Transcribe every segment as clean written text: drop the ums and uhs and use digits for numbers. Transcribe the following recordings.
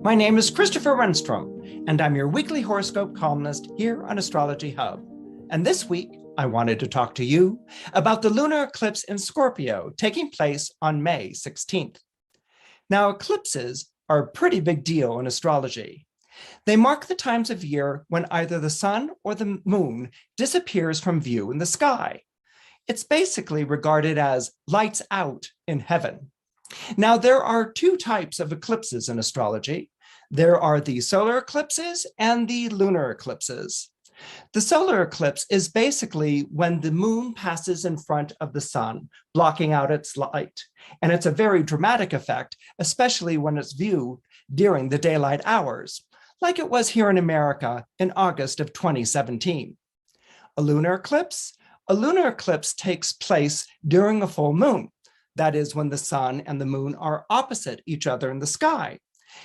My name is Christopher Renstrom, and I'm your weekly horoscope columnist here on Astrology Hub. And this week, I wanted to talk to you about the lunar eclipse in Scorpio taking place on May 16th. Now, eclipses are a pretty big deal in astrology. They mark the times of year when either the sun or the moon disappears from view in the sky. It's basically regarded as lights out in heaven. Now, there are two types of eclipses in astrology. There are the solar eclipses and the lunar eclipses. The solar eclipse is basically when the moon passes in front of the sun, blocking out its light. And it's a very dramatic effect, especially when it's viewed during the daylight hours, like it was here in America in August of 2017. A lunar eclipse? A lunar eclipse takes place during a full moon. That is when the sun and the moon are opposite each other in the sky.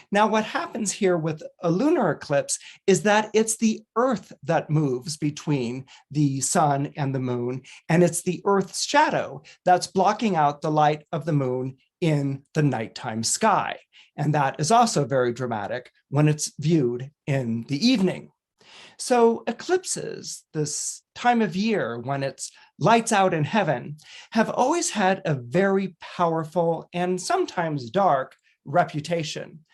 Now, what happens here with a lunar eclipse is that it's the Earth that moves between the sun and the moon, and it's the Earth's shadow that's blocking out the light of the moon in the nighttime sky. And that is also very dramatic when it's viewed in the evening. So eclipses, this time of year when it's lights out in heaven, have always had a very powerful and sometimes dark reputation.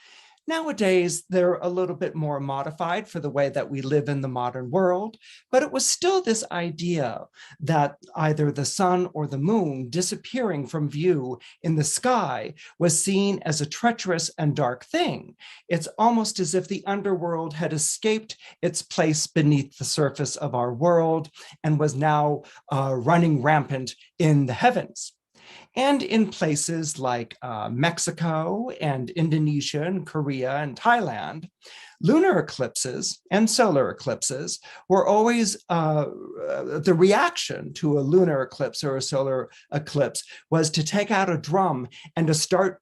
Nowadays, they're a little bit more modified for the way that we live in the modern world, but it was still this idea that either the sun or the moon disappearing from view in the sky was seen as a treacherous and dark thing. It's almost as if the underworld had escaped its place beneath the surface of our world and was now running rampant in the heavens. And in places like Mexico and Indonesia and Korea and Thailand, lunar eclipses and solar eclipses were always the reaction to a lunar eclipse or a solar eclipse was to take out a drum and to start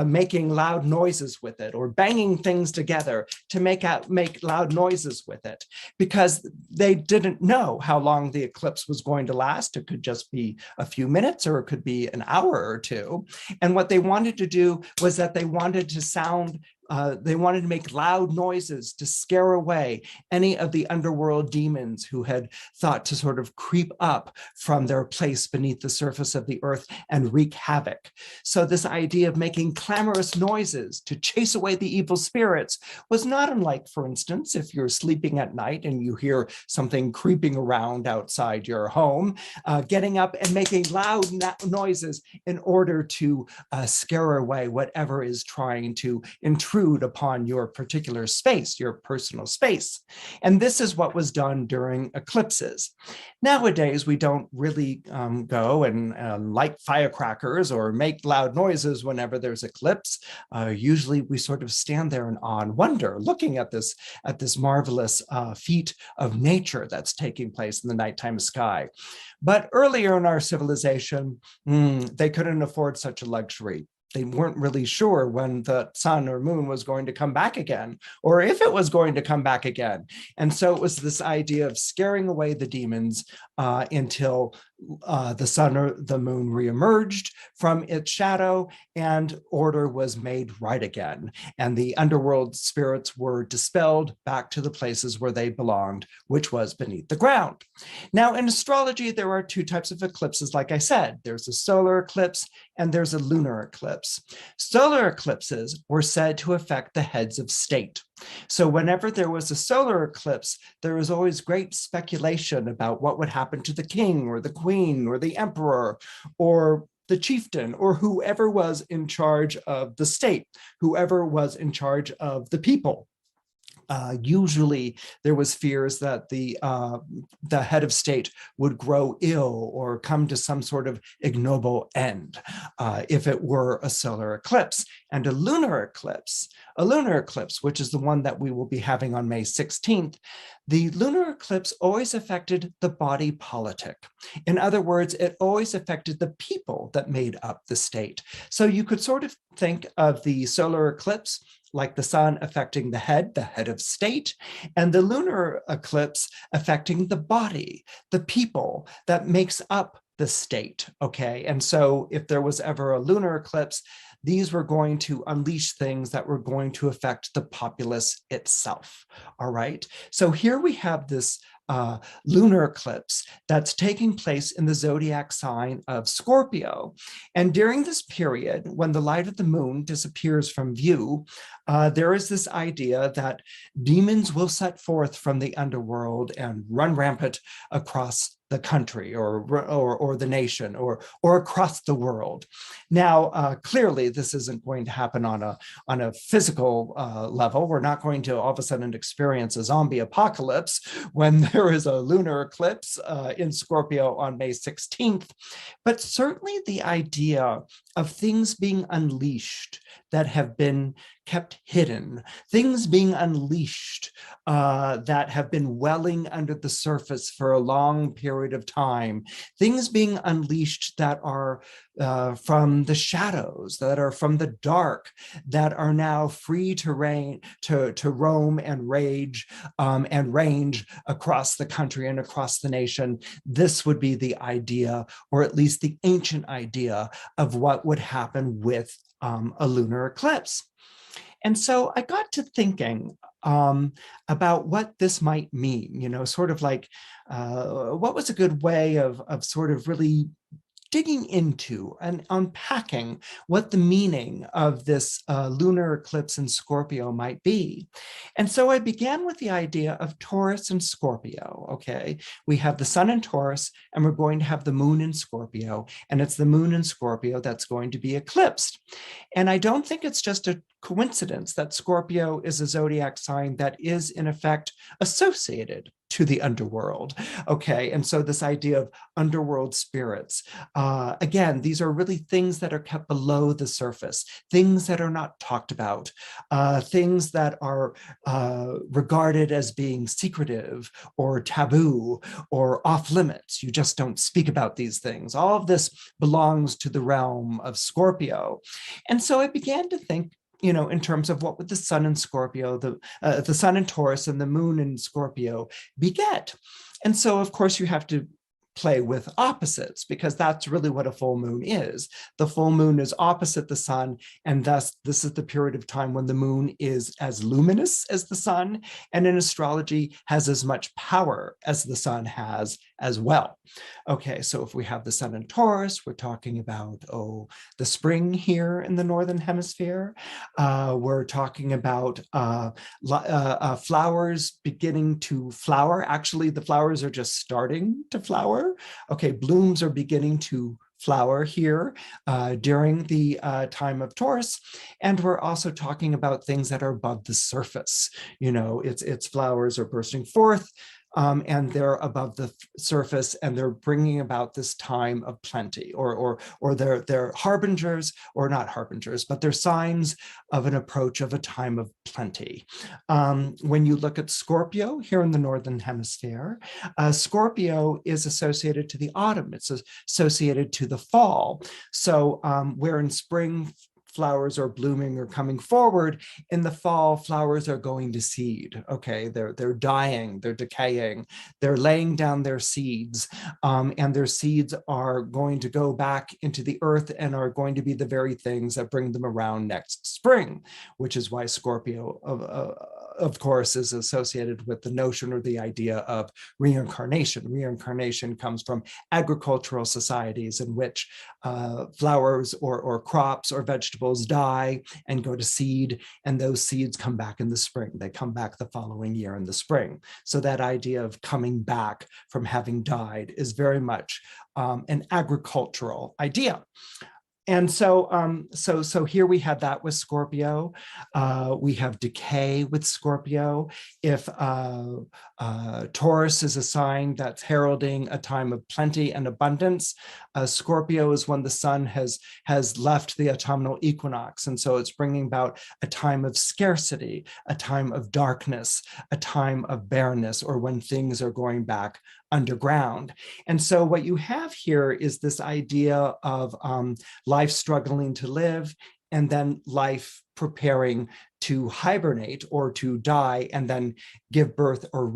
making loud noises with it or banging things together to make loud noises with it, because they didn't know how long the eclipse was going to last. It could just be a few minutes or it could be an hour or two. And what they wanted to do was that they wanted to make loud noises to scare away any of the underworld demons who had thought to sort of creep up from their place beneath the surface of the earth and wreak havoc. So this idea of making clamorous noises to chase away the evil spirits was not unlike, for instance, if you're sleeping at night and you hear something creeping around outside your home, getting up and making loud noises in order to scare away whatever is trying to intrude upon your particular space, your personal space. And this is what was done during eclipses. Nowadays, we don't really go and light firecrackers or make loud noises whenever there's eclipse. Usually we sort of stand there in awe and wonder, looking at this marvelous feat of nature that's taking place in the nighttime sky. But earlier in our civilization, they couldn't afford such a luxury. They weren't really sure when the sun or moon was going to come back again, or if it was going to come back again. And so it was this idea of scaring away the demons until the sun or the moon reemerged from its shadow and order was made right again. And the underworld spirits were dispelled back to the places where they belonged, which was beneath the ground. Now, in astrology, there are two types of eclipses, like I said. There's a solar eclipse and there's a lunar eclipse. Solar eclipses were said to affect the heads of state. So whenever there was a solar eclipse, there was always great speculation about what would happen to the king or the queen or the emperor or the chieftain or whoever was in charge of the state, whoever was in charge of the people. Usually there was fears that the head of state would grow ill or come to some sort of ignoble end if it were a solar eclipse. And a lunar eclipse, which is the one that we will be having on May 16th, the lunar eclipse always affected the body politic. In other words, it always affected the people that made up the state. So you could sort of think of the solar eclipse like the sun affecting the head of state, and the lunar eclipse affecting the body, the people that makes up the state, okay? And so if there was ever a lunar eclipse, these were going to unleash things that were going to affect the populace itself. All right. So here we have this lunar eclipse that's taking place in the zodiac sign of Scorpio. And during this period, when the light of the moon disappears from view, there is this idea that demons will set forth from the underworld and run rampant across the country or the nation or across the world. Now, clearly, this isn't going to happen on a physical level. We're not going to all of a sudden experience a zombie apocalypse when there is a lunar eclipse in Scorpio on May 16th. But certainly the idea of things being unleashed that have been kept hidden, things being unleashed that have been welling under the surface for a long period of time, things being unleashed that are from the shadows, that are from the dark, that are now free to roam and rage and range across the country and across the nation. This would be the idea, or at least the ancient idea, of what would happen with a lunar eclipse. And so I got to thinking about what this might mean, sort of like what was a good way of sort of really digging into and unpacking what the meaning of this lunar eclipse in Scorpio might be. And so I began with the idea of Taurus and Scorpio, okay? We have the sun in Taurus, and we're going to have the moon in Scorpio, and it's the moon in Scorpio that's going to be eclipsed. And I don't think it's just a coincidence that Scorpio is a zodiac sign that is, in effect, associated to the underworld. Okay, and so this idea of underworld spirits, again, these are really things that are kept below the surface, things that are not talked about, things that are regarded as being secretive or taboo or off limits. You just don't speak about these things. All of this belongs to the realm of Scorpio. And so I began to think, in terms of what would the sun in Scorpio, the sun in Taurus and the moon in Scorpio beget. And so, of course, you have to play with opposites, because that's really what a full moon is. The full moon is opposite the sun, and thus this is the period of time when the moon is as luminous as the sun, and in astrology has as much power as the sun has as well. Okay, so if we have the sun in Taurus, we're talking about, the spring here in the Northern Hemisphere. We're talking about flowers beginning to flower. Actually, the flowers are just starting to flower. Okay, blooms are beginning to flower here during the time of Taurus. And we're also talking about things that are above the surface. Its flowers are bursting forth, and they're above the surface, and they're bringing about this time of plenty, or they're harbingers, or not harbingers, but they're signs of an approach of a time of plenty. When you look at Scorpio here in the Northern Hemisphere, Scorpio is associated to the autumn. It's associated to the fall. So where in spring, flowers are blooming or coming forward, in the fall, flowers are going to seed. Okay, they're dying, they're decaying, they're laying down their seeds, and their seeds are going to go back into the earth and are going to be the very things that bring them around next spring, which is why Scorpio, of course, is associated with the notion or the idea of reincarnation. Reincarnation comes from agricultural societies in which flowers or crops or vegetables die and go to seed, and those seeds come back in the spring. They come back the following year in the spring. So that idea of coming back from having died is very much an agricultural idea. And so here we have that with Scorpio. We have decay with Scorpio. If Taurus is a sign that's heralding a time of plenty and abundance, Scorpio is when the sun has left the autumnal equinox. And so it's bringing about a time of scarcity, a time of darkness, a time of barrenness, or when things are going back underground. And so what you have here is this idea of life struggling to live, and then life preparing to hibernate or to die, and then give birth or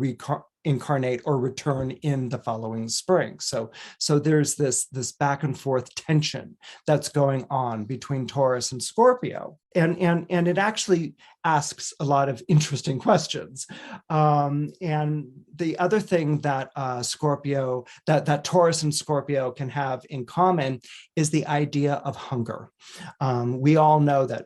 incarnate or return in the following spring. So there's this back and forth tension that's going on between Taurus and Scorpio. And it actually asks a lot of interesting questions. And the other thing that that Taurus and Scorpio can have in common is the idea of hunger. We all know that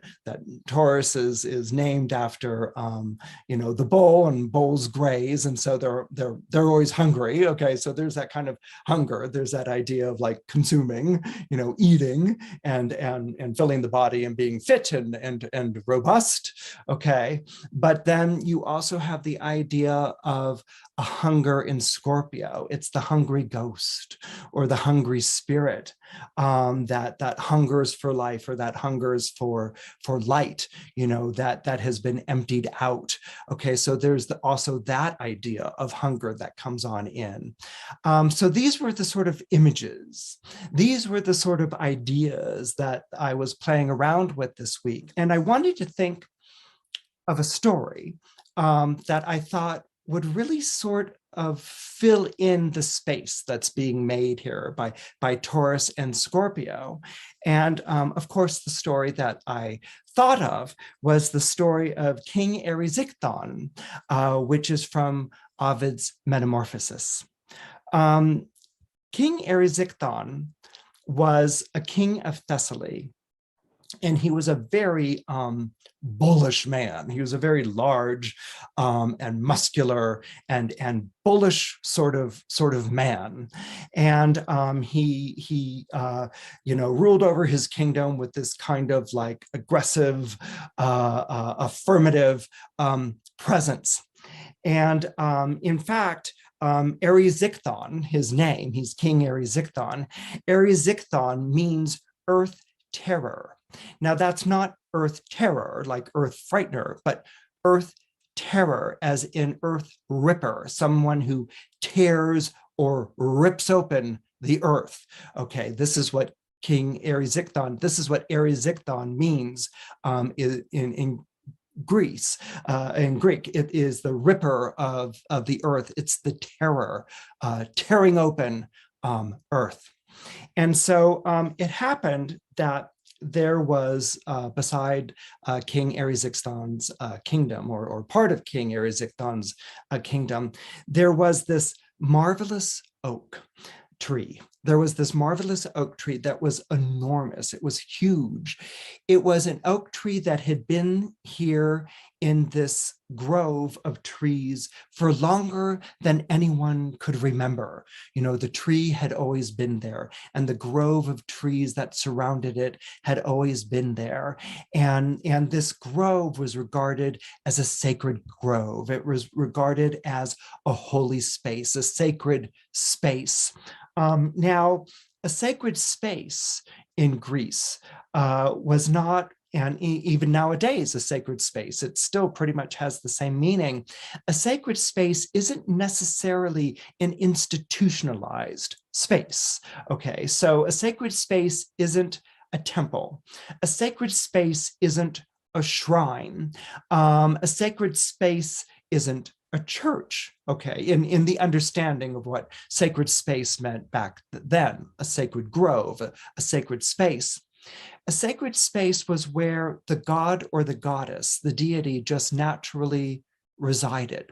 Taurus is named after the bull, and bulls graze, and so they're always hungry. Okay, so there's that kind of hunger. There's that idea of like consuming, eating and filling the body and being fit and robust. Okay, but then you also have the idea of a hunger in Scorpio. It's the hungry ghost or the hungry spirit that hungers for life, or that hungers for light, that has been emptied out. Okay, so there's also that idea of hunger that comes on in. So these were the sort of images. These were the sort of ideas that I was playing around with this week. And I wanted to think of a story that I thought would really sort of fill in the space that's being made here by Taurus and Scorpio. And of course, the story that I thought of was the story of King Erysichthon, which is from Ovid's Metamorphoses. King Erysichthon was a king of Thessaly, and he was a very bullish man. He was a very large and muscular and bullish sort of man. And he ruled over his kingdom with this kind of like aggressive, affirmative presence. And in fact, Erysichthon, his name, he's King Erysichthon. Erysichthon means earth terror. Now, that's not earth terror, like earth frightener, but earth terror as in earth ripper, someone who tears or rips open the earth. Okay, this is what Erysichthon means in Greece. In Greek, it is the ripper of the earth. It's the terror, tearing open earth. And so it happened that there was, beside King Erysichthon's kingdom, or part of King Erysichthon's kingdom, there was this marvelous oak tree. There was this marvelous oak tree that was enormous. It was huge. It was an oak tree that had been here in this grove of trees for longer than anyone could remember. The tree had always been there, and the grove of trees that surrounded it had always been there. And this grove was regarded as a sacred grove. It was regarded as a holy space, a sacred space. Now, a sacred space in Greece was not, and even nowadays, a sacred space, it still pretty much has the same meaning. A sacred space isn't necessarily an institutionalized space. Okay, so a sacred space isn't a temple. A sacred space isn't a shrine. A sacred space isn't a church, okay, in the understanding of what sacred space meant back then, a sacred grove, a sacred space. A sacred space was where the god or the goddess, the deity, just naturally resided.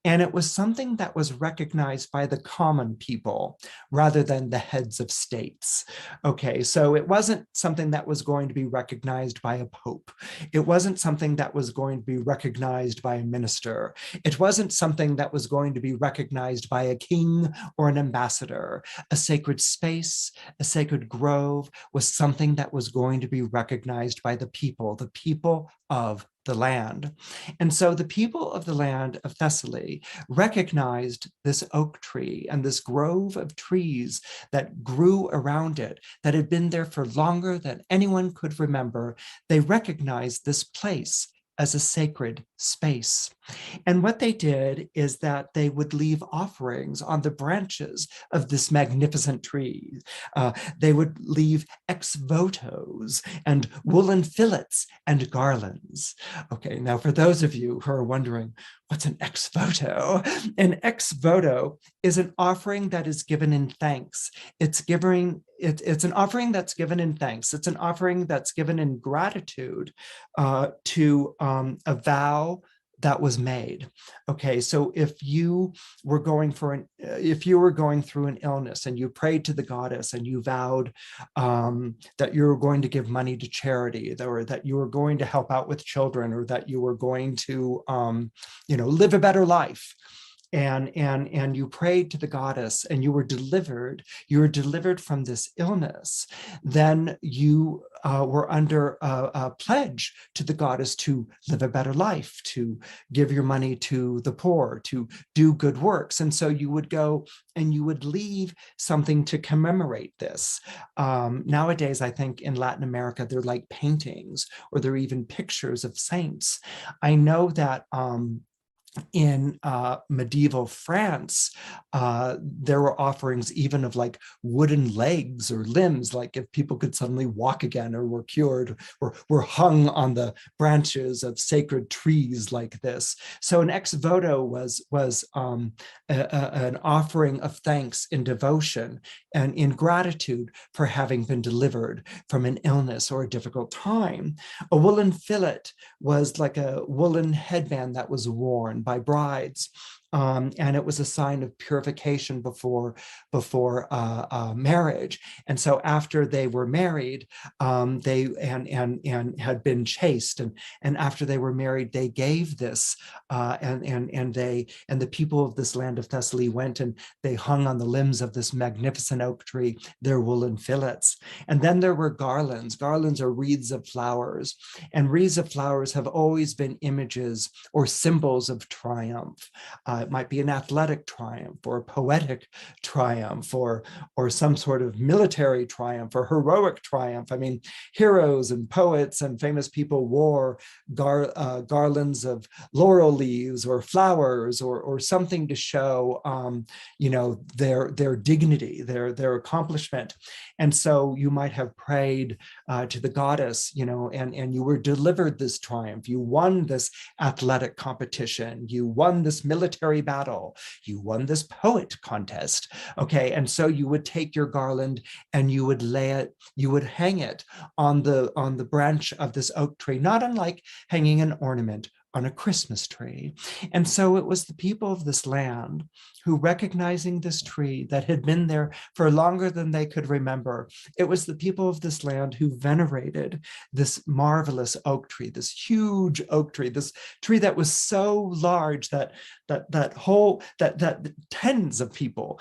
And it was something that was recognized by the common people rather than the heads of states. Okay, so it wasn't something that was going to be recognized by a pope. It wasn't something that was going to be recognized by a minister. It wasn't something that was going to be recognized by a king or an ambassador. A sacred space, a sacred grove was something that was going to be recognized by the people of the land. And so the people of the land of Thessaly recognized this oak tree and this grove of trees that grew around it, that had been there for longer than anyone could remember. They recognized this place as a sacred space. And what they did is that they would leave offerings on the branches of this magnificent tree. They would leave ex votos and woolen fillets and garlands. Okay, now for those of you who are wondering, what's an ex voto? An ex voto is an offering that is given in thanks. It's an offering that's given in thanks. It's an offering that's given in gratitude to a vow that was made. Okay, so if you were going through an illness and you prayed to the goddess and you vowed that you were going to give money to charity, or that you were going to help out with children, or that you were going to live a better life, and you prayed to the goddess and you were delivered from this illness, then you were under a pledge to the goddess to live a better life, to give your money to the poor, to do good works. And so you would go and you would leave something to commemorate this. Nowadays, I think in Latin America, they're like paintings, or they're even pictures of saints. I know that in medieval France, there were offerings even of like wooden legs or limbs, like if people could suddenly walk again, or were cured, or were hung on the branches of sacred trees like this. So an ex voto was an offering of thanks in devotion and in gratitude for having been delivered from an illness or a difficult time. A woolen fillet was like a woolen headband that was worn by brides. And it was a sign of purification before marriage. And so after they were married, they had been chaste, and after they were married, they gave this, and the people of this land of Thessaly went and they hung on the limbs of this magnificent oak tree their woolen fillets. And then there were garlands. Garlands are wreaths of flowers, and wreaths of flowers have always been images or symbols of triumph. It might be an athletic triumph, or a poetic triumph, or some sort of military triumph, or heroic triumph. I mean, heroes and poets and famous people wore garlands of laurel leaves or flowers, or something to show, their dignity, their accomplishment. And so you might have prayed to the goddess, and you were delivered this triumph. You won this athletic competition. You won this military battle. You won this poet contest. Okay, and so you would take your garland and you would hang it on the branch of this oak tree, not unlike hanging an ornament on a Christmas tree. And so it was the people of this land who, recognizing this tree that had been there for longer than they could remember, it was the people of this land who venerated this marvelous oak tree, this huge oak tree, this tree that was so large that tens of people,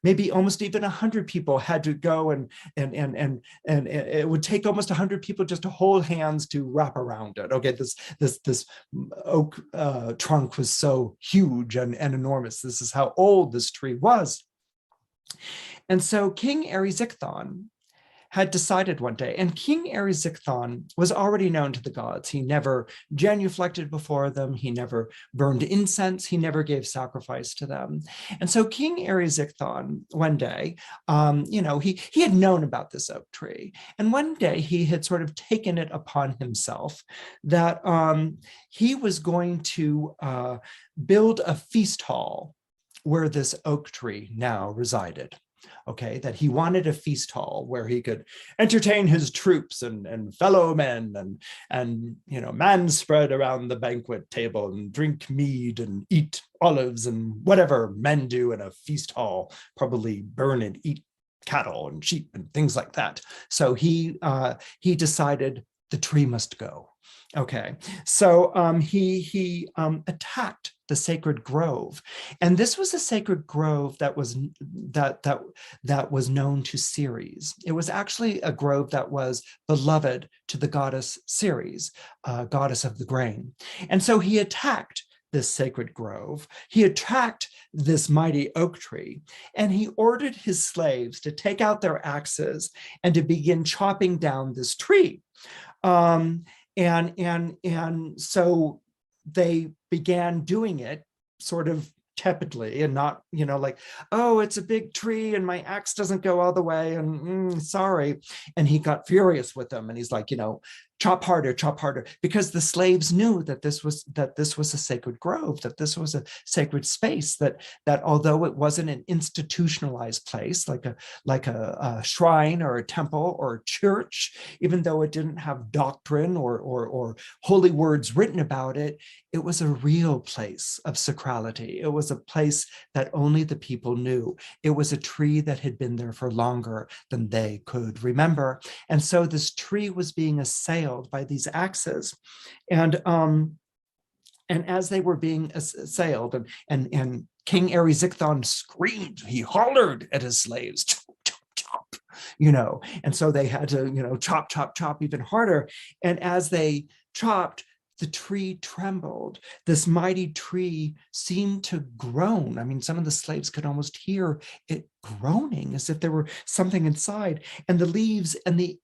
maybe almost even 100 people, had to go and it would take almost 100 people just to hold hands to wrap around it. Okay, this oak trunk was so huge and enormous. This is how old this tree was. And so King Erysichthon had decided one day, and King Erysichthon was already known to the gods. He never genuflected before them. He never burned incense. He never gave sacrifice to them. And so King Erysichthon, one day, he had known about this oak tree. And one day he had sort of taken it upon himself that he was going to build a feast hall where this oak tree now resided. Okay, that he wanted a feast hall where he could entertain his troops and fellow men and man spread around the banquet table and drink mead and eat olives and whatever men do in a feast hall, probably burn and eat cattle and sheep and things like that. So he decided the tree must go. Okay, so he attacked the sacred grove, and this was a sacred grove that was known to Ceres. It was actually a grove that was beloved to the goddess Ceres, goddess of the grain, and so he attacked this sacred grove. He attacked this mighty oak tree, and he ordered his slaves to take out their axes and to begin chopping down this tree. And so they began doing it sort of tepidly and not, like, oh, it's a big tree and my axe doesn't go all the way and sorry. And he got furious with them and he's like, chop harder, because the slaves knew that this was a sacred grove, that this was a sacred space, that although it wasn't an institutionalized place like a shrine or a temple or a church, even though it didn't have doctrine or holy words written about it, it was a real place of sacrality. It was a place that only the people knew. It was a tree that had been there for longer than they could remember. And so this tree was being assailed by these axes. And as they were being assailed, and King Erysichthon screamed, he hollered at his slaves, chop, chop, chop, and so they had to, chop, chop, chop even harder. And as they chopped, the tree trembled. This mighty tree seemed to groan. I mean, some of the slaves could almost hear it groaning as if there were something inside. And the leaves and the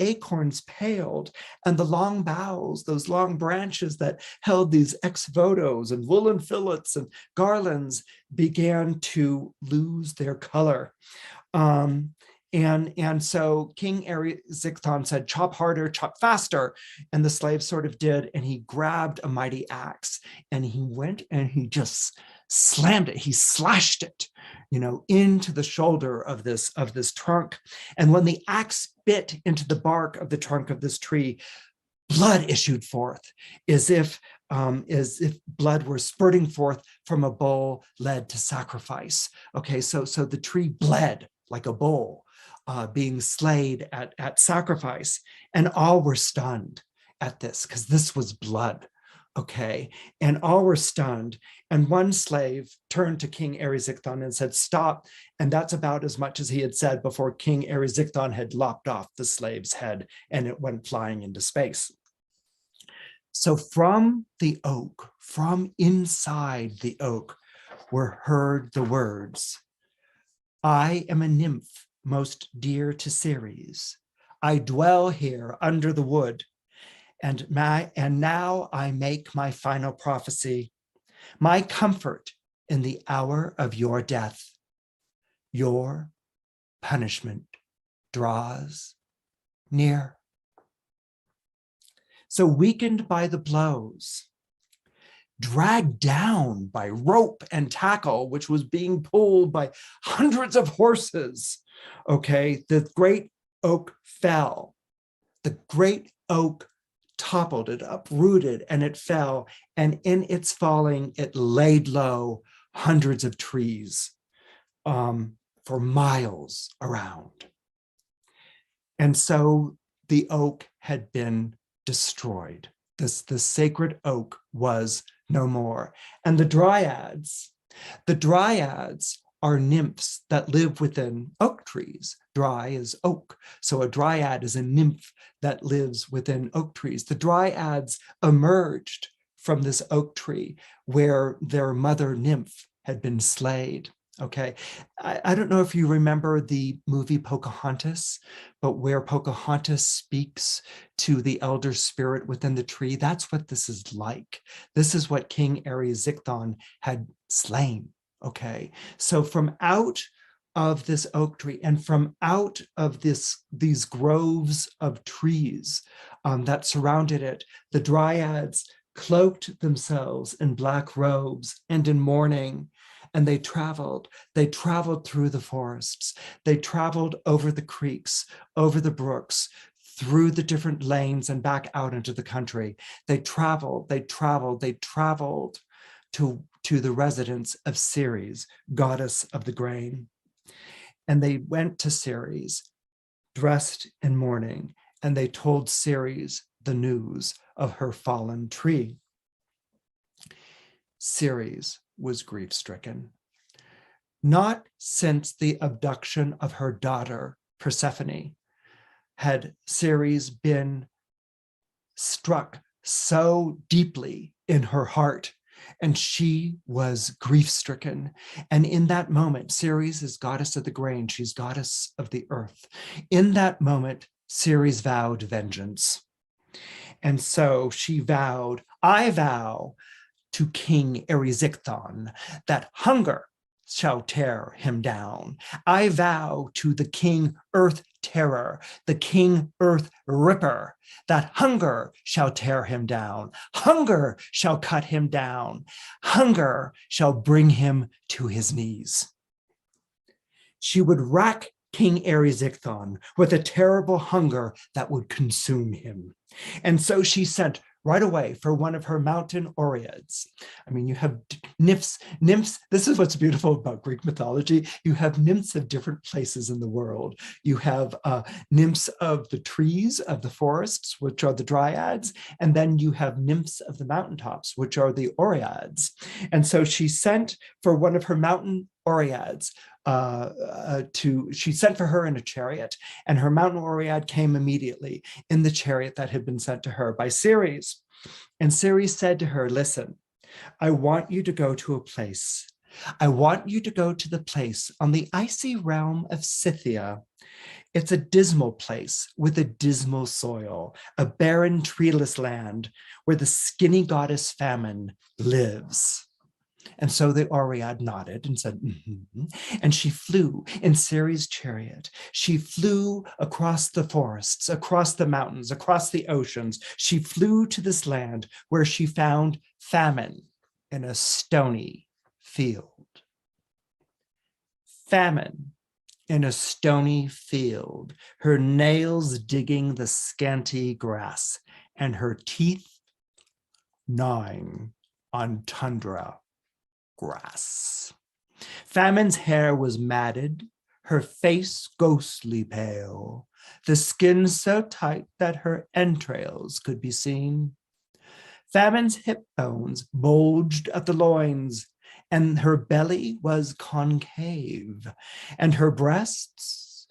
acorns paled, and the long boughs, those long branches that held these ex votos and woolen fillets and garlands, began to lose their color. And so King Erysichthon said, chop harder, chop faster. And the slave sort of did. And he grabbed a mighty axe, and he went and he just slammed it. He slashed it, into the shoulder of this trunk. And when the axe bit into the bark of the trunk of this tree, blood issued forth, as if blood were spurting forth from a bowl led to sacrifice. Okay, so the tree bled like a bull being slayed at sacrifice, and all were stunned at this, because this was blood. Okay, and all were stunned. And one slave turned to King Erysichthon and said, stop. And that's about as much as he had said before King Erysichthon had lopped off the slave's head, and it went flying into space. So from the oak, from inside the oak, were heard the words, I am a nymph most dear to Ceres. I dwell here under the wood, and now I make my final prophecy, my comfort in the hour of your death. Your punishment draws near. So weakened by the blows, dragged down by rope and tackle, which was being pulled by hundreds of horses, okay, the great oak fell. The great oak toppled, it uprooted, and it fell. And in its falling, it laid low hundreds of trees for miles around. And so the oak had been destroyed. The sacred oak was no more. And the dryads are nymphs that live within oak trees. Dry is oak. So a dryad is a nymph that lives within oak trees. The dryads emerged from this oak tree where their mother nymph had been slayed. Okay, I don't know if you remember the movie Pocahontas, but where Pocahontas speaks to the elder spirit within the tree, that's what this is like. This is what King Erysichthon had slain. Okay, so from out of this oak tree and from out of these groves of trees that surrounded it, the dryads cloaked themselves in black robes and in mourning. And they traveled through the forests. They traveled over the creeks, over the brooks, through the different lanes and back out into the country. They traveled to the residence of Ceres, goddess of the grain. And they went to Ceres, dressed in mourning, and they told Ceres the news of her fallen tree. Ceres was grief-stricken. Not since the abduction of her daughter, Persephone, had Ceres been struck so deeply in her heart, and she was grief-stricken. And in that moment, Ceres is goddess of the grain, she's goddess of the earth. In that moment, Ceres vowed vengeance. And so she vowed, I vow to King Erysichthon that hunger shall tear him down. I vow to the king earth terror, the king earth ripper, that hunger shall tear him down, hunger shall cut him down, hunger shall bring him to his knees. She would rack King Erysichthon with a terrible hunger that would consume him. And so she sent right away for one of her mountain oreads. I mean, you have nymphs. This is what's beautiful about Greek mythology. You have nymphs of different places in the world. You have nymphs of the trees, of the forests, which are the dryads, and then you have nymphs of the mountaintops, which are the oreads. And so she sent for one of her mountain oreads. She sent for her in a chariot, and her mountain oread came immediately in the chariot that had been sent to her by Ceres. And Ceres said to her, listen, I want you to go to a place. I want you to go to the place on the icy realm of Scythia. It's a dismal place with a dismal soil, a barren, treeless land where the skinny goddess Famine lives. And so the Oread nodded and said, mm-hmm. And she flew in Ceres' chariot. She flew across the forests, across the mountains, across the oceans. She flew to this land where she found Famine in a stony field. Famine in a stony field, her nails digging the scanty grass, and her teeth gnawing on tundra grass. Famine's hair was matted, her face ghostly pale, the skin so tight that her entrails could be seen. Famine's hip bones bulged at the loins, and her belly was concave, and her breasts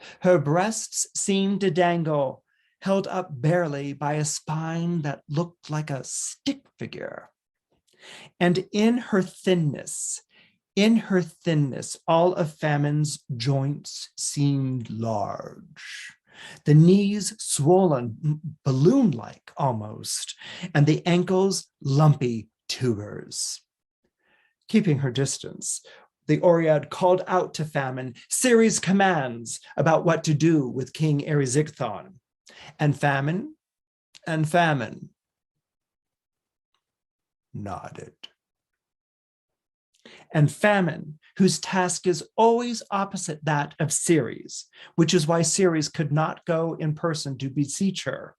seemed to dangle, held up barely by a spine that looked like a stick figure. And in her thinness, all of Famine's joints seemed large. The knees swollen, balloon-like almost, and the ankles lumpy tubers. Keeping her distance, the Oread called out to Famine Ceres' commands about what to do with King Erysichthon. And Famine nodded. And Famine, whose task is always opposite that of Ceres, which is why Ceres could not go in person to beseech her,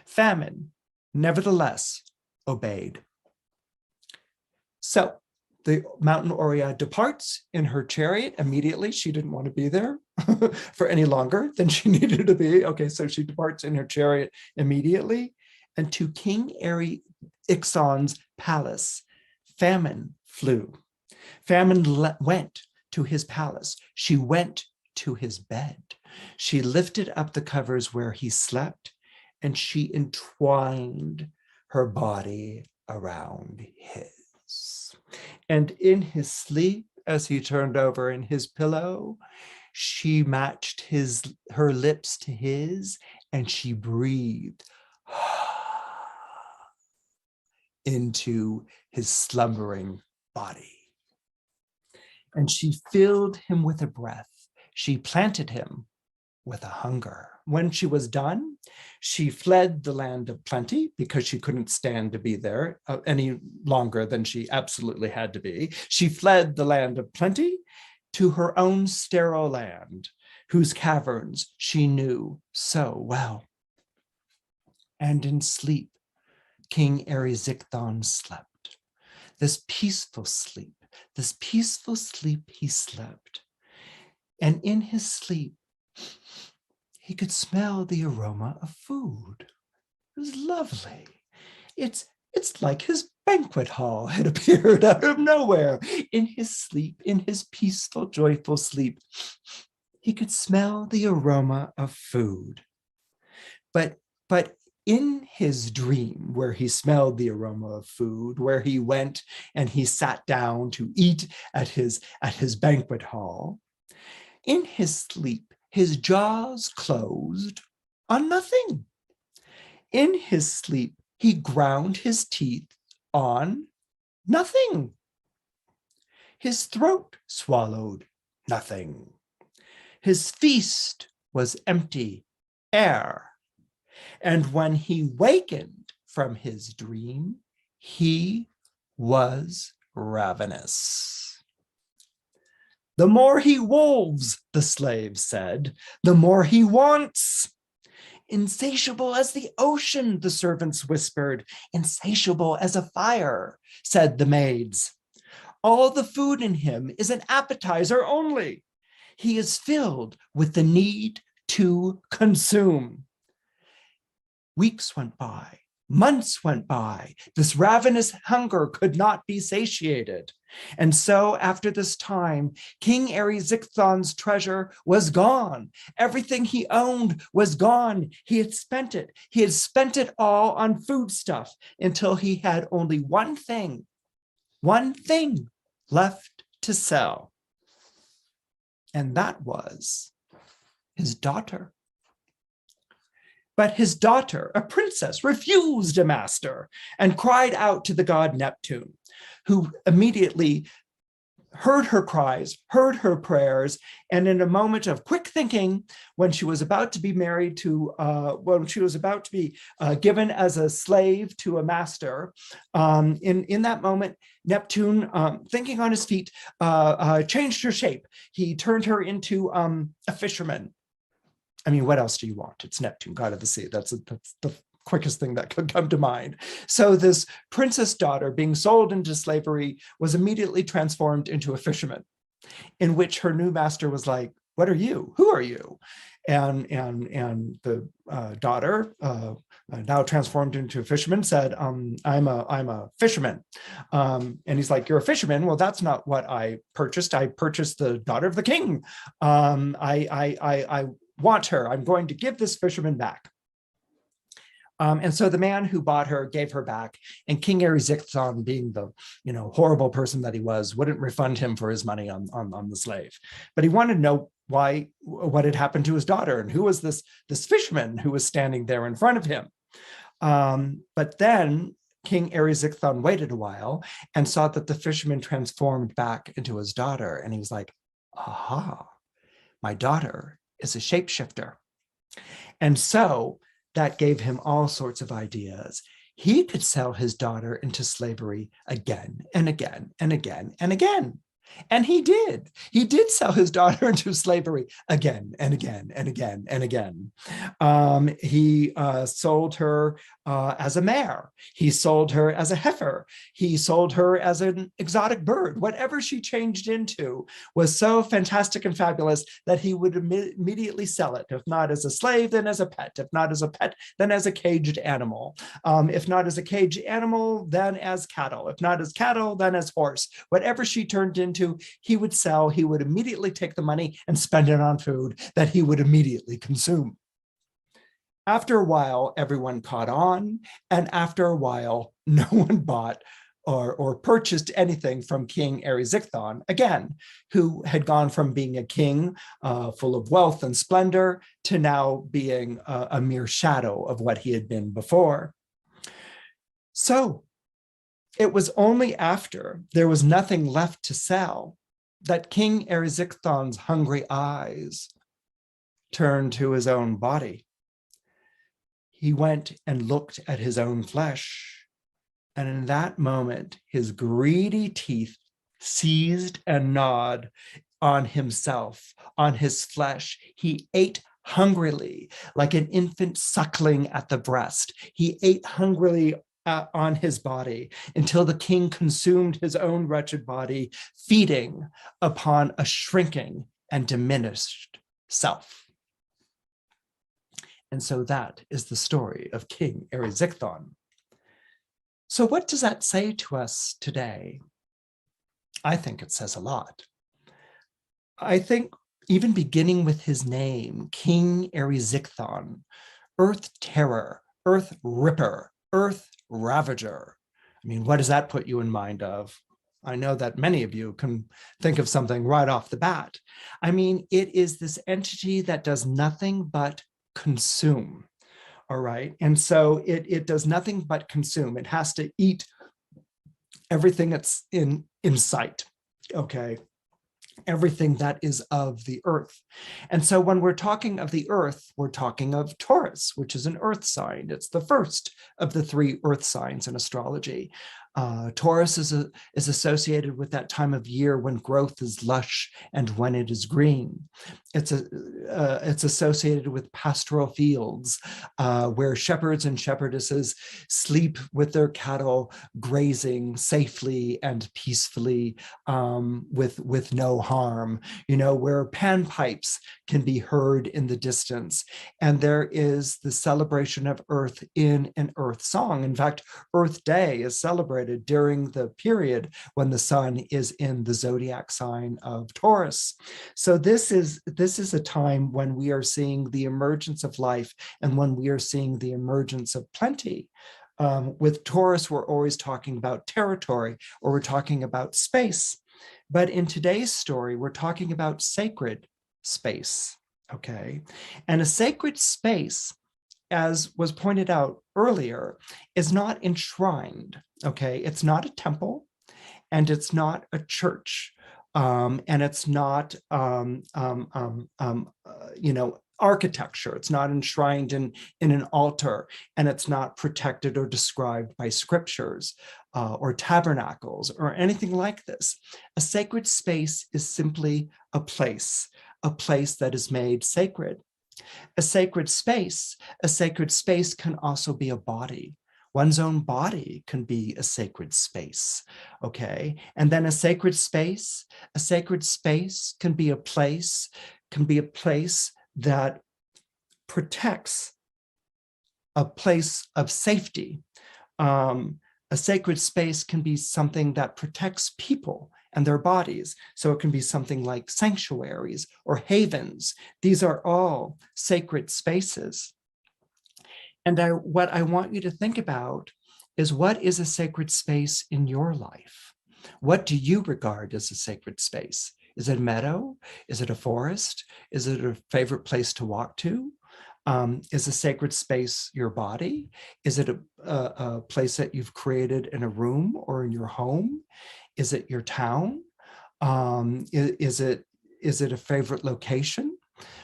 Famine, nevertheless, obeyed. So the mountain Oread departs in her chariot immediately. She didn't want to be there for any longer than she needed to be. Okay, so she departs in her chariot immediately. And to King Erysichthon's palace, Famine flew. Famine went to his palace. She went to his bed. She lifted up the covers where he slept, and she entwined her body around his. And in his sleep, as he turned over in his pillow, she matched her lips to his, and she breathed into his slumbering body. And she filled him with a breath. She planted him with a hunger. When she was done, she fled the land of plenty because she couldn't stand to be there any longer than she absolutely had to be. She fled the land of plenty to her own sterile land, whose caverns she knew so well. And in sleep, King Erysichthon slept. This peaceful sleep he slept. And in his sleep, he could smell the aroma of food. It was lovely. It's like his banquet hall had appeared out of nowhere. In his sleep, in his peaceful, joyful sleep, he could smell the aroma of food. But in his dream, where he smelled the aroma of food, where he went and he sat down to eat at his banquet hall, in his sleep, his jaws closed on nothing. In his sleep, he ground his teeth on nothing. His throat swallowed nothing. His feast was empty air. And when he wakened from his dream, he was ravenous. The more he wolves, the slave said, the more he wants. Insatiable as the ocean, the servants whispered. Insatiable as a fire, said the maids. All the food in him is an appetizer only. He is filled with the need to consume. Weeks went by, months went by. This ravenous hunger could not be satiated. And so after this time, King Erysichthon's treasure was gone. Everything he owned was gone. He had spent it. He had spent it all on foodstuff until he had only one thing left to sell. And that was his daughter. But his daughter, a princess, refused a master and cried out to the god Neptune, who immediately heard her cries, heard her prayers, and in a moment of quick thinking, when she was about to be married to, given as a slave to a master, in that moment, Neptune, thinking on his feet, changed her shape. He turned her into a fisherman. I mean, what else do you want? It's Neptune, god of the sea. That's the quickest thing that could come to mind. So this princess daughter being sold into slavery was immediately transformed into a fisherman, in which her new master was like, what are you? Who are you? And the daughter, now transformed into a fisherman, said, I'm a fisherman. And he's like, you're a fisherman? Well, that's not what I purchased. I purchased the daughter of the king. I want her. I'm going to give this fisherman back. And so the man who bought her gave her back, and King Erysichthon, being the horrible person that he was, wouldn't refund him for his money on the slave. But he wanted to know what had happened to his daughter, and who was this fisherman who was standing there in front of him. But then King Erysichthon waited a while and saw that the fisherman transformed back into his daughter, and he was like, aha, my daughter is a shapeshifter. And so that gave him all sorts of ideas. He could sell his daughter into slavery again and again and again and again. And he did. He did sell his daughter into slavery again and again and again and again. He sold her as a mare. He sold her as a heifer. He sold her as an exotic bird. Whatever she changed into was so fantastic and fabulous that he would immediately sell it. If not as a slave, then as a pet. If not as a pet, then as a caged animal. If not as a caged animal, then as cattle. If not as cattle, then as horse. Whatever she turned into, he would sell. He would immediately take the money and spend it on food that he would immediately consume. After a while, everyone caught on, and after a while, no one bought or purchased anything from King Erysichthon again, who had gone from being a king full of wealth and splendor to now being a mere shadow of what he had been before. So it was only after there was nothing left to sell that King Erysichthon's hungry eyes turned to his own body. He went and looked at his own flesh, and in that moment, his greedy teeth seized and gnawed on himself, on his flesh. He ate hungrily, like an infant suckling at the breast. He ate hungrily on his body until the king consumed his own wretched body, feeding upon a shrinking and diminished self. And so that is the story of King Erysichthon. So what does that say to us today? I think it says a lot. I think even beginning with his name, King Erysichthon, Earth Terror, Earth Ripper, Earth Ravager. I mean, what does that put you in mind of? I know that many of you can think of something right off the bat. I mean, it is this entity that does nothing but consume, all right? And so it does nothing but consume. It has to eat everything that's in sight, okay? everything that is of the earth. And so when we're talking of the earth, we're talking of Taurus, which is an earth sign. It's the first of the three earth signs in astrology. Taurus is associated with that time of year when growth is lush and when it is green. It's associated with pastoral fields where shepherds and shepherdesses sleep with their cattle, grazing safely and peacefully with no harm. Where panpipes can be heard in the distance, and there is the celebration of Earth in an Earth song. In fact, Earth Day is celebrated during the period when the sun is in the zodiac sign of Taurus. So this is a time when we are seeing the emergence of life and when we are seeing the emergence of plenty. With Taurus, we're always talking about territory, or we're talking about space. But in today's story, we're talking about sacred space, okay? And a sacred space, as was pointed out earlier, is not enshrined, okay? It's not a temple, and it's not a church, and it's not, architecture. It's not enshrined in an altar, and it's not protected or described by scriptures or tabernacles or anything like this. A sacred space is simply a place that is made sacred. A sacred space can also be a body. One's own body can be a sacred space, okay? And then a sacred space can be a place that protects a place of safety. A sacred space can be something that protects people and their bodies. So it can be something like sanctuaries or havens. These are all sacred spaces. And what I want you to think about is, what is a sacred space in your life? What do you regard as a sacred space? Is it a meadow? Is it a forest? Is it a favorite place to walk to? Is a sacred space your body? Is it a place that you've created in a room or in your home? Is it your town? Is it a favorite location?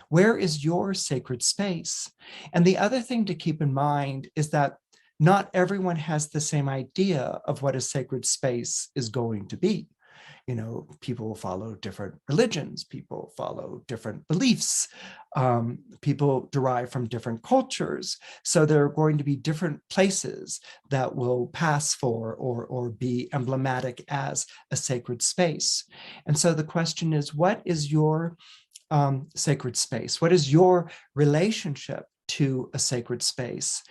Where is your sacred space? And the other thing to keep in mind is that not everyone has the same idea of what a sacred space is going to be. People follow different religions, people follow different beliefs, people derive from different cultures. So there are going to be different places that will pass for or be emblematic as a sacred space. And so the question is, what is your sacred space? What is your relationship to a sacred space?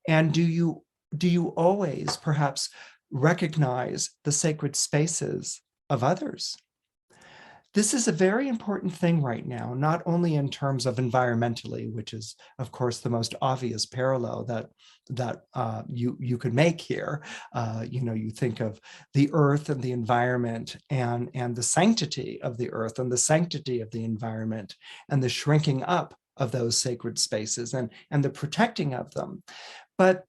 And do you always perhaps recognize the sacred spaces of others? This is a very important thing right now, not only in terms of environmentally, which is, of course, the most obvious parallel that you could make here. You think of the earth and the environment, and the sanctity of the earth and the sanctity of the environment, and the shrinking up of those sacred spaces and the protecting of them. But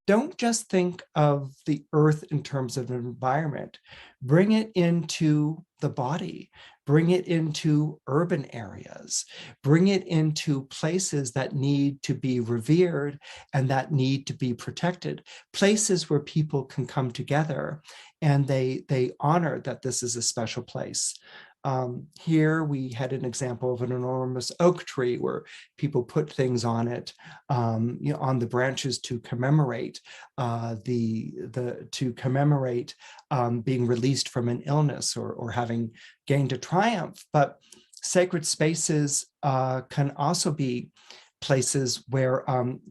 don't just think of the earth in terms of an environment. Bring it into the body, bring it into urban areas, bring it into places that need to be revered and that need to be protected, places where people can come together and they honor that this is a special place. Here we had an example of an enormous oak tree where people put things on it, on the branches to commemorate being released from an illness or having gained a triumph. But sacred spaces can also be places where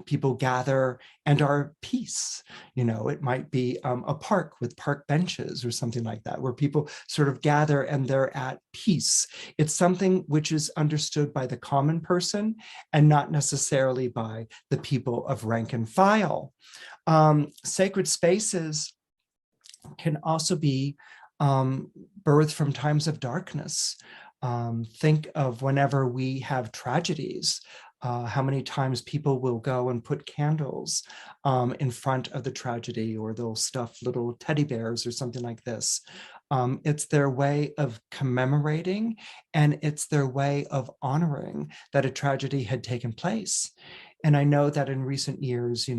people gather and are at peace. It might be a park with park benches or something like that, where people sort of gather and they're at peace. It's something which is understood by the common person and not necessarily by the people of rank and file. Sacred spaces can also be birthed from times of darkness. Think of whenever we have tragedies, how many times people will go and put candles in front of the tragedy, or they'll stuff little teddy bears or something like this. It's their way of commemorating, and it's their way of honoring that a tragedy had taken place. And I know that in recent years,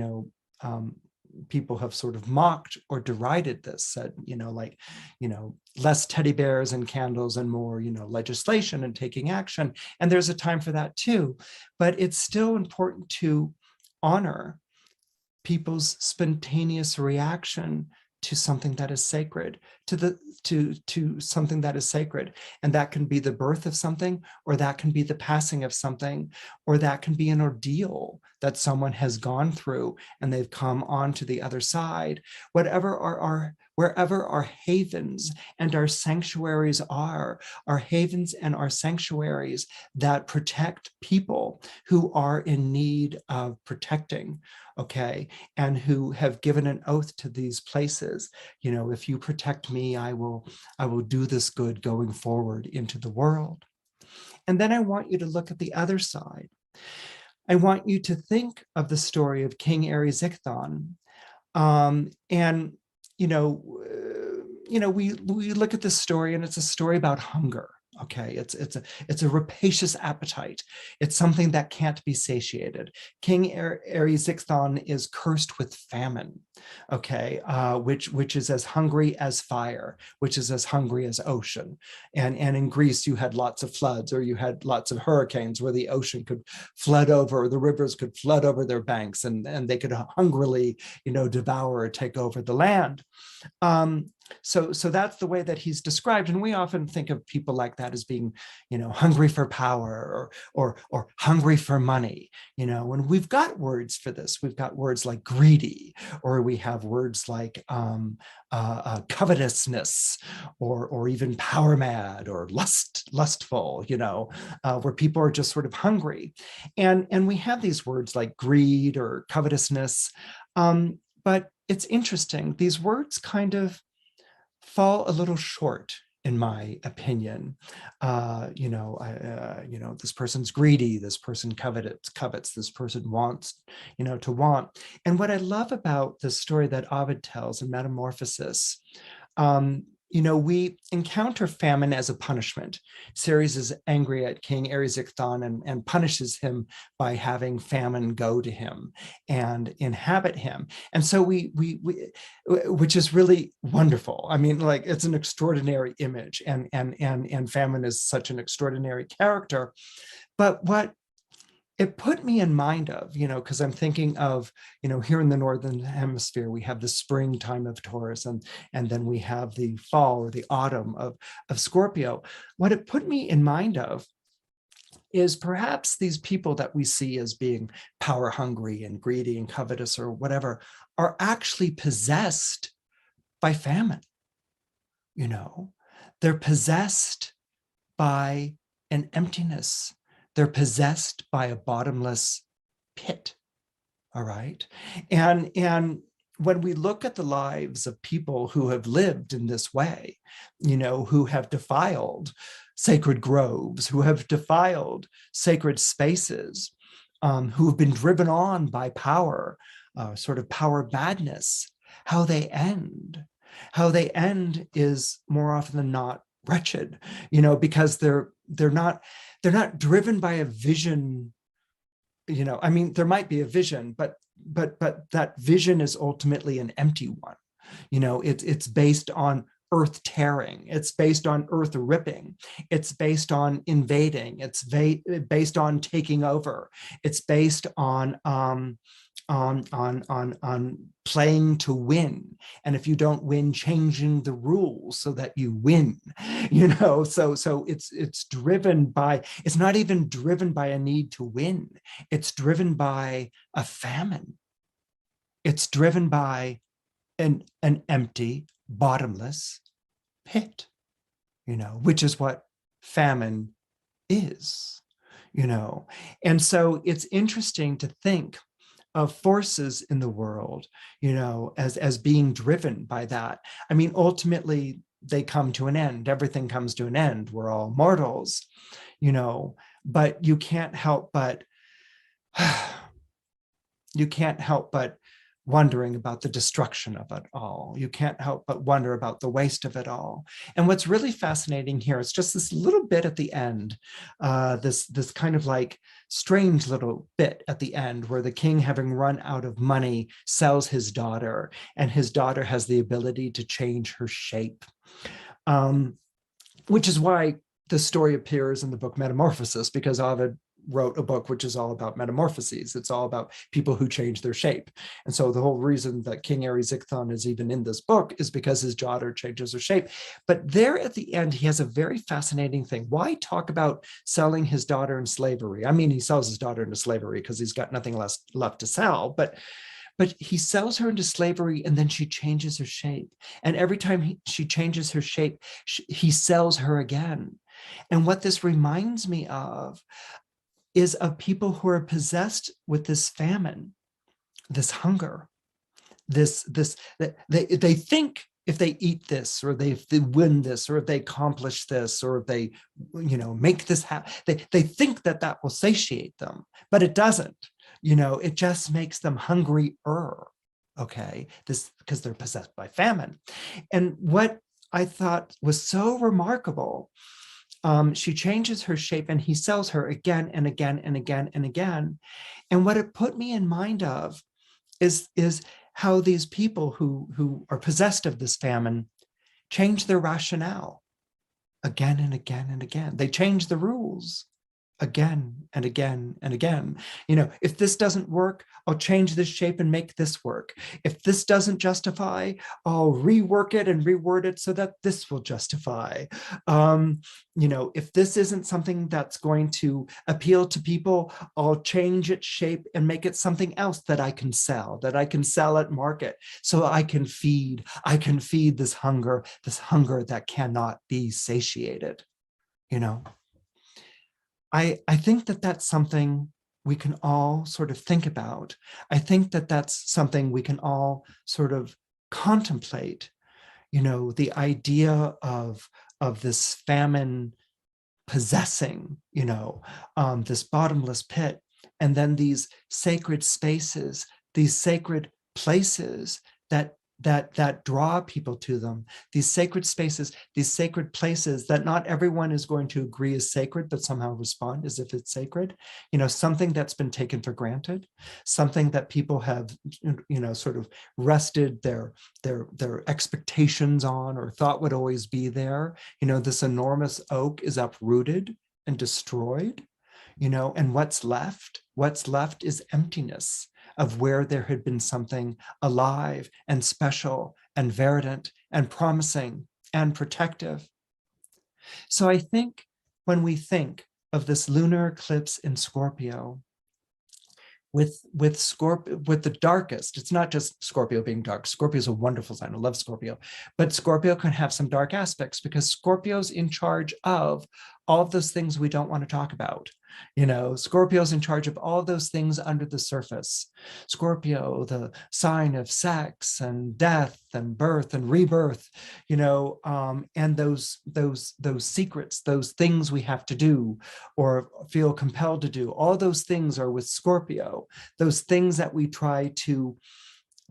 people have sort of mocked or derided this, said, like, less teddy bears and candles and more, legislation and taking action. And there's a time for that too. But it's still important to honor people's spontaneous reaction to something that is sacred, to something that is sacred. And that can be the birth of something, or that can be the passing of something, or that can be an ordeal that someone has gone through and they've come on to the other side. Wherever our havens and our sanctuaries are, our havens and our sanctuaries that protect people who are in need of protecting, okay, and who have given an oath to these places. If you protect me, I will do this good going forward into the world. And then I want you to look at the other side. I want you to think of the story of King Erysichthon. And we look at this story, and it's a story about hunger. Okay, it's a rapacious appetite. It's something that can't be satiated. King Erysichthon is cursed with famine. Okay, which is as hungry as fire, which is as hungry as ocean. And in Greece, you had lots of floods, or you had lots of hurricanes where the ocean could flood over, or the rivers could flood over their banks, and they could hungrily, devour or take over the land. So that's the way that he's described. And we often think of people like that as being, hungry for power, or hungry for money, when we've got words for this. We've got words like greedy, or we have words like covetousness, or even power mad, or lustful, where people are just sort of hungry. And we have these words like greed or covetousness. But it's interesting, these words kind of fall a little short, in my opinion. This person's greedy, this person covets, this person wants, to want. And what I love about the story that Ovid tells in Metamorphosis, we encounter famine as a punishment. Ceres is angry at King Erysichthon and punishes him by having famine go to him and inhabit him. And so we which is really wonderful. I mean, like, it's an extraordinary image, and famine is such an extraordinary character. But what it put me in mind of, because I'm thinking of, here in the Northern Hemisphere, we have the springtime of Taurus, and then we have the fall or the autumn of Scorpio. What it put me in mind of is perhaps these people that we see as being power hungry and greedy and covetous or whatever are actually possessed by famine. They're possessed by an emptiness. They're possessed by a bottomless pit. All right. And when we look at the lives of people who have lived in this way, who have defiled sacred groves, who have defiled sacred spaces, who have been driven on by power, sort of power madness, how they end is more often than not wretched, because they're not driven by a vision. I mean, there might be a vision, but that vision is ultimately an empty one. It's based on earth tearing. It's based on earth ripping. It's based on invading. It's based on taking over. It's based on playing to win. And if you don't win, changing the rules so that you win. So it's driven by, it's not even driven by a need to win. It's driven by a famine. It's driven by an empty, bottomless pit, which is what famine is, And so it's interesting to think of forces in the world, as being driven by that. I mean, ultimately, they come to an end. Everything comes to an end. We're all mortals, but you can't help but wondering about the destruction of it all. You can't help but wonder about the waste of it all. And what's really fascinating here is just this little bit at the end, this kind of like strange little bit at the end where the king, having run out of money, sells his daughter, and his daughter has the ability to change her shape, which is why the story appears in the book Metamorphosis, because Ovid wrote a book which is all about metamorphoses. It's all about people who change their shape. And so the whole reason that King Erysichthon is even in this book is because his daughter changes her shape. But there at the end, he has a very fascinating thing. Why talk about selling his daughter in slavery? I mean, he sells his daughter into slavery because he's got nothing left to sell, but he sells her into slavery, and then she changes her shape. And every time she changes her shape, he sells her again. And what this reminds me of is of people who are possessed with this famine, this hunger, they think if they eat this, or if they win this, or if they accomplish this, or if they, make this happen, they think that will satiate them, but it doesn't. It just makes them hungrier. Okay, this because they're possessed by famine. And what I thought was so remarkable, she changes her shape, and he sells her again and again and again and again. And what it put me in mind of is how these people who are possessed of this famine change their rationale again and again and again. They change the rules again and again and again. If this doesn't work, I'll change this shape and make this work. If this doesn't justify, I'll rework it and reword it so that this will justify. If this isn't something that's going to appeal to people, I'll change its shape and make it something else that I can sell at market, so I can feed this hunger that cannot be satiated. I think that that's something we can all sort of think about. I think that that's something we can all sort of contemplate, the idea of this famine possessing, this bottomless pit, and then these sacred spaces, these sacred places that draw people to them, these sacred spaces, these sacred places that not everyone is going to agree is sacred, but somehow respond as if it's sacred. Something that's been taken for granted, something that people have, sort of rested their expectations on, or thought would always be there. This enormous oak is uprooted and destroyed, and what's left is emptiness of where there had been something alive and special and verdant and promising and protective. So I think when we think of this lunar eclipse in Scorpio, with the darkest, it's not just Scorpio being dark. Scorpio is a wonderful sign. I love Scorpio, but Scorpio can have some dark aspects because Scorpio's in charge of all of those things we don't want to talk about. Scorpio's in charge of all those things under the surface. Scorpio, the sign of sex and death and birth and rebirth, and those secrets, those things we have to do or feel compelled to do. All those things are with Scorpio. Those things that we try to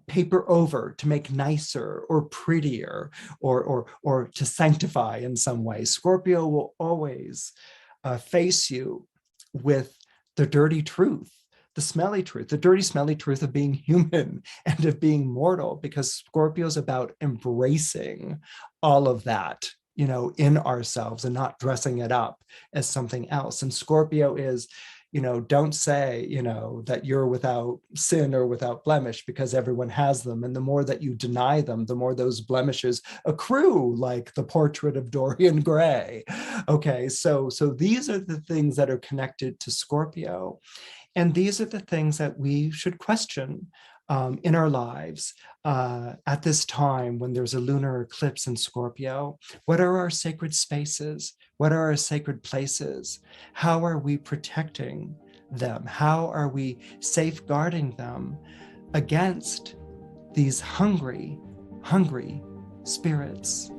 paper over to make nicer or prettier or to sanctify in some way. Scorpio will always face you with the dirty truth, the smelly truth, the dirty, smelly truth of being human and of being mortal, because Scorpio's about embracing all of that, in ourselves and not dressing it up as something else. And Scorpio is, don't say, that you're without sin or without blemish, because everyone has them. And the more that you deny them, the more those blemishes accrue, like the portrait of Dorian Gray. Okay, so these are the things that are connected to Scorpio. And these are the things that we should question in our lives at this time when there's a lunar eclipse in Scorpio. What are our sacred spaces? What are our sacred places? How are we protecting them? How are we safeguarding them against these hungry spirits?